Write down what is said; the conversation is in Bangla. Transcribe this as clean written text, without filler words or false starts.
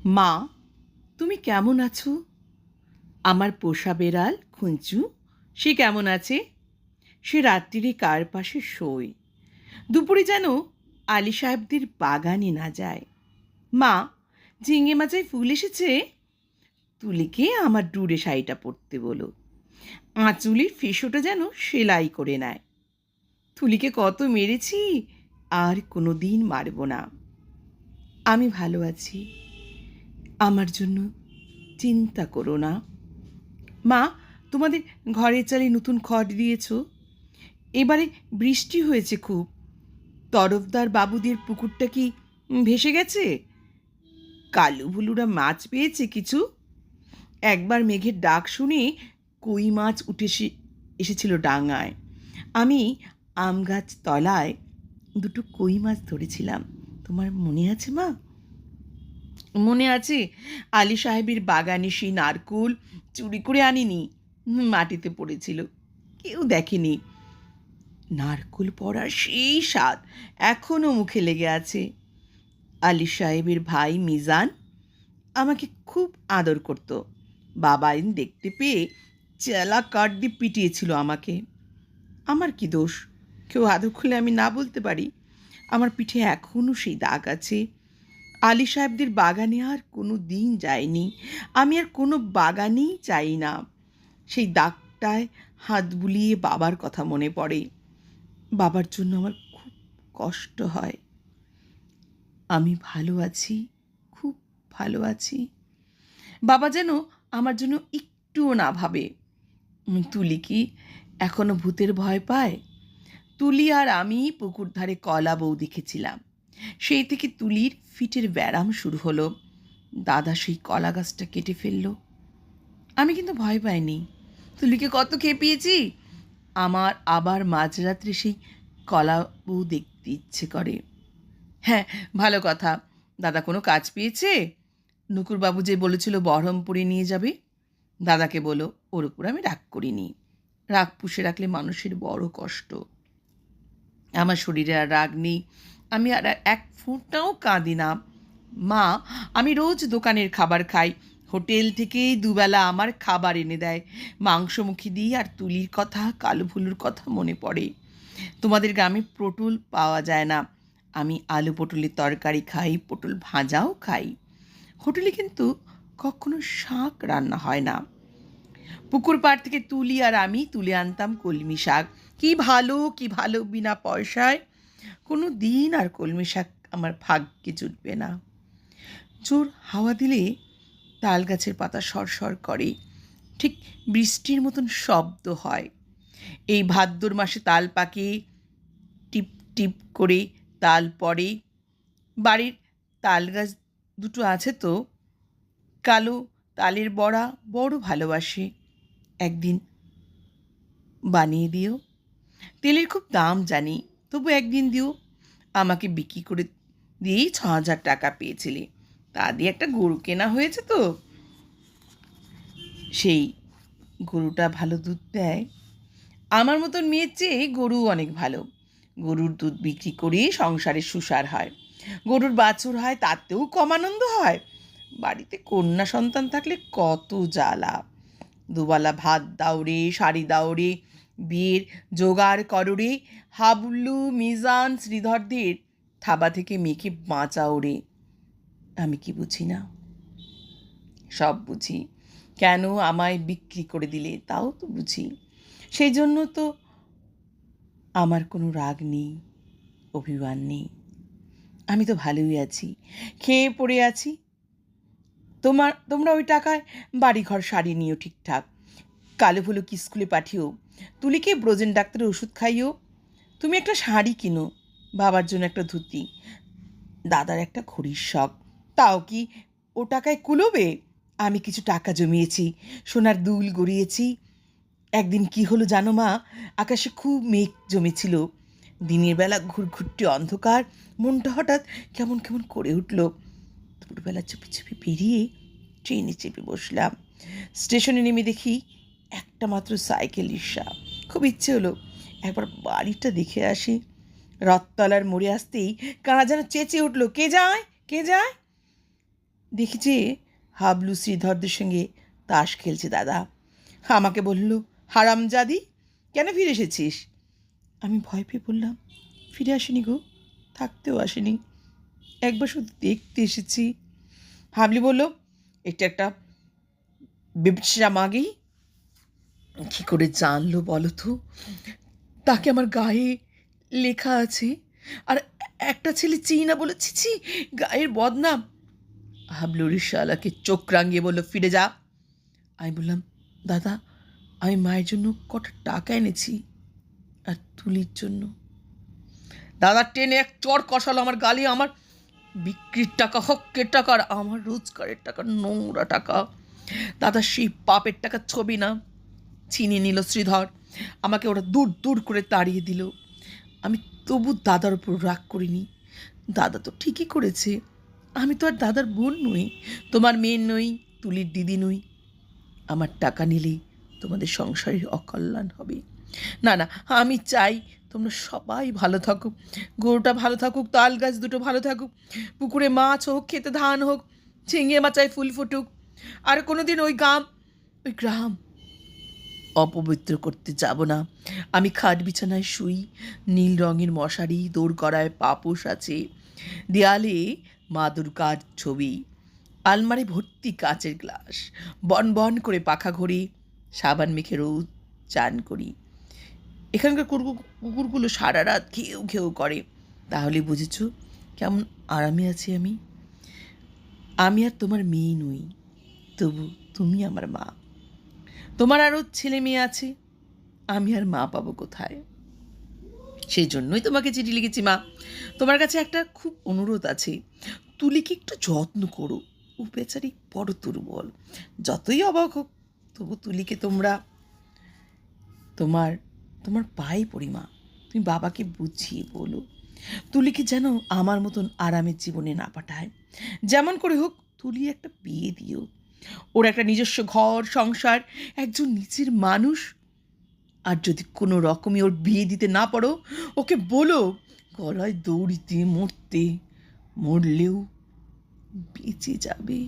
মা, তুমি কেমন আছো? আমার পোষা বেড়াল খুঞ্চু, সে কেমন আছে? সে রাত্রিরে কার পাশে শোয়, দুপুরে যেন আলী সাহেবদের বাগানে না যায়। মা, ঝিঙে মাচায় ফুল এসেছে, তুলিকে আমার ডুরে শাড়িটা পরতে বলো। আঁচুলির ফেসোটা যেন সেলাই করে নেয়। তুলিকে কত মেরেছি, আর কোনো দিন মারব না। আমি ভালো আছি, আমার জন্য চিন্তা করো না। মা, তোমাদের ঘরের চালে নতুন খড় দিয়েছ? এবারে বৃষ্টি হয়েছে খুব। তরফদার বাবুদের পুকুরটা কি ভেসে গেছে? কালু ভুলুরা মাছ পেয়েছে কিছু? একবার মেঘের ডাক শুনে কই মাছ উঠে এসেছিল ডাঙায়। আমি আম গাছ তলায় দুটো কই মাছ ধরেছিলাম। তোমার মনে আছে মা? মনে আছে আলী সাহেবের বাগানে সেই নারকুল চুরি করে আনিনি, মাটিতে পড়েছিল, কেউ দেখেনি। নারকুল পড়ার সেই স্বাদ এখনো মুখে লেগে আছে। আলী সাহেবের ভাই মিজান আমাকে খুব আদর করত। বাবাইন দেখতে পেয়ে চেলা কাঠ দিয়ে পিটিয়েছিল আমাকে। আমার কি দোষ? কেউ আদর করলে আমি না বলতে পারি? আমার পিঠে এখনও সেই দাগ আছে। আলী সাহেবদের বাগানে আর কোনো দিন যায়নি, আমি আর কোনো বাগানেই চাই না। সেই দাগটায় হাত বুলিয়ে বাবার কথা মনে পড়ে। বাবার জন্য আমার খুব কষ্ট হয়। আমি ভালো আছি, খুব ভালো আছি। বাবা যেন আমার জন্য একটুও না ভাবে। তুলি কি এখনো ভূতের ভয় পায়? তুলি আর আমি পুকুর ধারে কলা বউ দেখেছিলাম। সেই থেকে তুলির ফিটের ব্যারাম শুরু হলো। দাদা সেই কলা গাছটা কেটে ফেললো। আমি কিন্তু ভয় পাইনি। তুলিকে কত খেপিয়েছি। আমার আবার মাঝরাত্রে সেই কলা বউ দেখতে ইচ্ছে করে। হ্যাঁ, ভালো কথা। দাদা কোনো কাজ পেয়েছে? নুকুরবাবু যে বলেছিল বহরমপুরে নিয়ে যাবে। দাদাকে বলো, ওর উপর আমি রাগ করিনি। রাগ পুষে রাখলে মানুষের বড় কষ্ট। আমার শরীরে আর রাগ নেই, আমি আর এক ফোঁটাও কাঁদি না। মা, আমি রোজ দোকানের খাবার খাই। হোটেল থেকেই দুবেলা আমার খাবার এনে দেয়। মাংসমুখী দিই, আর তুলির কথা, কালু ভুলুর কথা মনে পড়ে। তোমাদের গ্রামে পটল পাওয়া যায় না, আমি আলু পটলের তরকারি খাই, পটল ভাজাও খাই। হোটেলে কিন্তু কখনো শাক রান্না হয় না। পুকুর পাড় থেকে তুলি আর আমি তুলে আনতাম কলমি শাক। কি ভালো, কি ভালো, বিনা পয়সায়। কোনো দিন আর কলমি শাক আমার ভাগ্যে জুটবে না। জোর হাওয়া দিলে তাল গাছের পাতা সরসর করে, ঠিক বৃষ্টির মতন শব্দ হয়। এই ভাদ্র মাসে তাল পাকে, টিপ টিপ করে তাল পড়ে। বাড়ির তাল গাছ দুটো আছে তো। কালো তালের বড়া বড় ভালোবাসে। একদিন বানিয়ে দিও। তেলের খুব দাম জানি, তবু একদিন দিও। আমাকে বিক্রি করে দিয়েই 6,000 টাকা পেয়েছিলে, তা দিয়ে একটা গরু কেনা হয়েছে তো। সেই গরুটা ভালো দুধ দেয়। আমার মতন মেয়ের চেয়ে গরু অনেক ভালো। গরুর দুধ বিক্রি করেই সংসারের সুসার হয়। গরুর বাছুর হয়, তাতেও কম আনন্দ হয়। বাড়িতে কন্যা সন্তান থাকলে কত জ্বালা। দুবেলা ভাত দাও রে, শাড়ি দাও রে, বিয়ের জোগাড় করো রে, হাবলু মিজান শ্রীধরদের থাবা থেকে মেয়েকে বাঁচাও রে। আমি কি বুঝি না? সব বুঝি। কেন আমায় বিক্রি করে দিলে তাও তো বুঝি। সেই জন্য তো আমার কোনো রাগ নেই, অভিমান নেই। আমি তো ভালোই আছি, খেয়ে পড়ে আছি। তোমরা ওই টাকায় বাড়িঘর সারিয়ে নিও ঠিকঠাক। কালো ভুলোকে স্কুলে পাঠিও, তুলিকে ব্রোজেন ডাক্তারের ওষুধ খাইও। তুমি একটা শাড়ি কিনো, বাবার জন্য একটা ধুতি, দাদার একটা ঘড়ির শখ। তাও কি ও টাকায় কুলোবে? আমি কিছু টাকা জমিয়েছি, সোনার দুল গড়িয়েছি। একদিন কি হলো জানো মা? আকাশে খুব মেঘ জমেছিল। দিনের বেলা ঘুরঘুরটি অন্ধকার, মনটা হঠাৎ কেমন কেমন করে উঠল। দুপুরবেলা চুপি চুপি বেরিয়ে ট্রেনে চেপে বসলাম। স্টেশনে নেমে দেখি একটা মাত্র সাইকেল রিক্সা। খুব ইচ্ছে হলো একবার বাড়িটা দেখে আসি। রথতলার মোড়ে আসতেই কারা যেন চেঁচিয়ে উঠল, কে যায়, কে যায়? দেখি যে হাবলু শ্রীধরদের সঙ্গে তাস খেলছে দাদা। আমাকে বলল, হারামজাদি, কেন ফিরে এসেছিস? আমি ভয় পেয়ে বললাম, ফিরে আসিনি গো, থাকতেও আসেনি, একবার শুধু দেখতে এসেছি। হাবলি বলল, এটা একটা ব্যবসা মাগি। কী করে জানলো বলো তো? তাকে আমার গায়ে লেখা আছে। আর একটা ছেলে চিনা বলেছি, ছি, গায়ের বদনাম। হাবলুর শালাকে চোখ রাঙিয়ে বলল, ফিরে যা। আমি বললাম, দাদা, আমি মায়ের জন্য কটা টাকা এনেছি, আর তুলির জন্য। দাদা টেনে এক চড় কষালো আমার গালে। আমার বিক্রির টাকা, হকের টাকা, আর আমার রোজগারের টাকা, নোংরা টাকা। দাদা সেই পাপের টাকার ছবি না ছিনিয়ে নিল শ্রীধর। আমাকে ওরা দূর দূর করে তাড়িয়ে দিল। আমি তবু দাদার উপর রাগ করিনি। দাদা তো ঠিকই করেছে। আমি তো আর দাদার বোন নই, তোমার মেয়ে নই, তুলির দিদি নই। আমার টাকা নিলেই তোমাদের সংসারের অকল্যাণ হবে। না না, আমি চাই তোমরা সবাই ভালো থাকুক, গরুটা ভালো থাকুক, তাল গাছ দুটো ভালো থাকুক, পুকুরে মাছ হোক, খেতে ধান হোক, ঝিঙে মাচায় ফুল ফুটুক, আর কোনোদিন ওই গ্রাম অপবিত্র করতে যাব না। আমি খাট বিছানায় শুই, নীল রঙের মশারি, দৌড় করায় পাপোশ আছে, দেয়ালে মা দুর্গার ছবি, আলমারি ভর্তি কাচের গ্লাস, বন বন করে পাখা ঘড়ি, সাবান মেখে রোজ চান করি। এখানকার কুকুরগুলো সারা রাত ঘেউ ঘেউ করে। তাহলে বুঝেছ কেমন আরামে আছি আমি। আমি আর তোমার মেয়ে নই, তবু তুমি আমার মা। তোমার আরও ছেলে মেয়ে আছে, আমি আর মা পাবো কোথায়? সেই জন্যই তোমাকে চিঠি লিখেছি মা। তোমার কাছে একটা খুব অনুরোধ আছে, তুলিকে একটু যত্ন করো। ও বেচারি বড় দুর্বল। যতই অবাক হোক, তবু তুলিকে তোমার তোমার পায়ে পড়ি মা। তুমি বাবাকে বুঝিয়ে বলো, তুলিকে যেন আমার মতন আরামের জীবনে না পাঠায়। যেমন করে হোক তুলি একটা বিয়ে দিও, ওর একটা নিজস্ব ঘর সংসার, একজন নিজের মানুষ। আর যদি কোনো রকমই ওর বিয়ে দিতে না পারো, ওকে বলো গলায় দড়ি দিয়ে মরতে, মরলেও বেঁচে যাবে।